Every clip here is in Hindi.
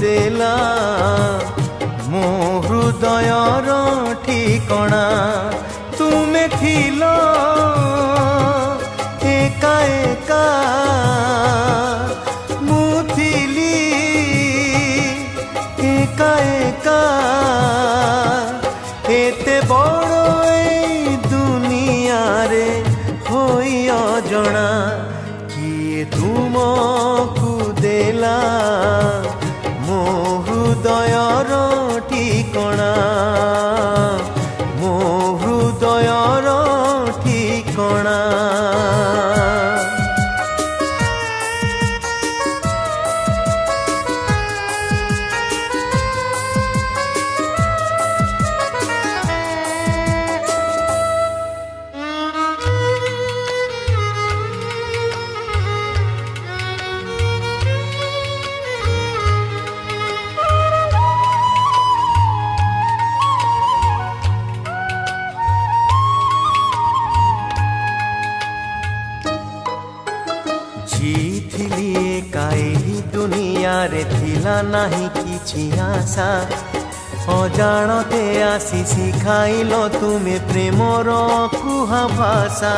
देला मो हृदयर ठिकणा तुमे थिलो एका एका मु थिली एका एका एते बड़ ए दुनिया रे होई अजणा किए तुमको देला मो हृदयर ठिकणा मो हृदयर ठिकणा दुनिया रे थिला नाही किछि आशा अजाणते आसी शिखाइलो तुमे प्रेमर कुहा भाषा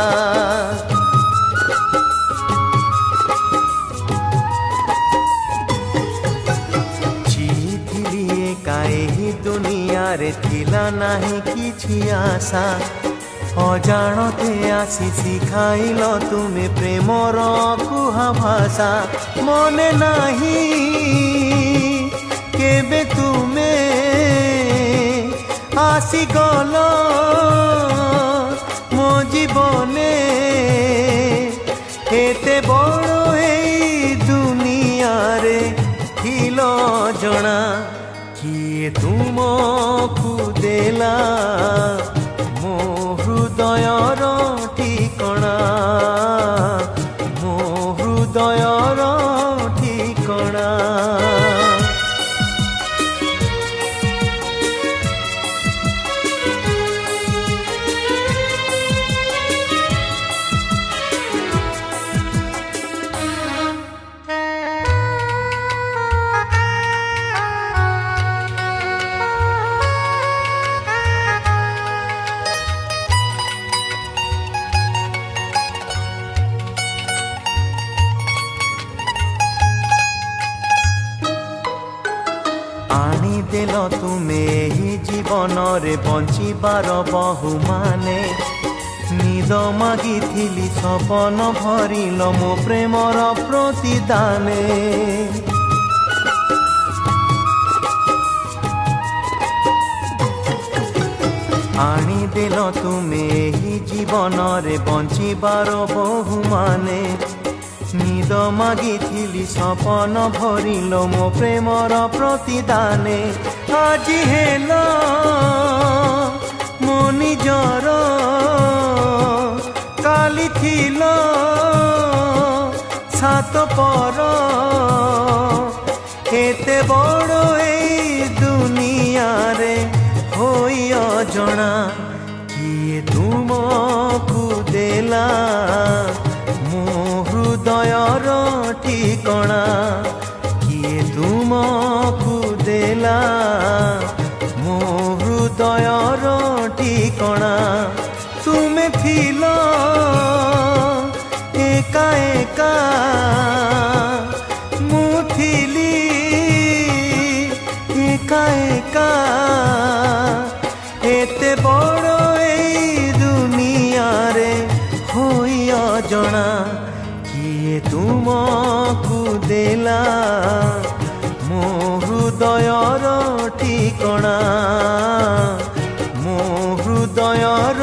जीथिली काहे दुनिया रे थिला नाही किछि आशा अजाणते आसी शिखाइल तुमे प्रेमर कुहा भाषा मने नाही केबे तुमे आसी गल मो जीवने एते बड़ ए दुनिया रे थिलो जणा किए तुमको देला हृदयर ठिकणा मो हृदयर ठिकणा देल तुमे ही जीवन रे बंचिबार बहुमाने निद मागिथिली सपन भरिल मो प्रेमर प्रतिदाने आनी देल तुमे ही जीवन रे बंचिबार बहुमाने निद मागिथिली सपन भरिल मो प्रेमर प्रतिदाने आजी हेल मो निजर काली थिल सात पर एते बड़ ए दुनिया रे होई अजणा किए तुमको देला हृदयर ठिकणा किए तुमको देला मो हृदयर ठिकणा तुमे थिलो एका एका मु थिली एका एका एते बड़ ए दुनिया रे होई अजणा किए तुमको देला मो हृदयर ठिकणा मो हृदयर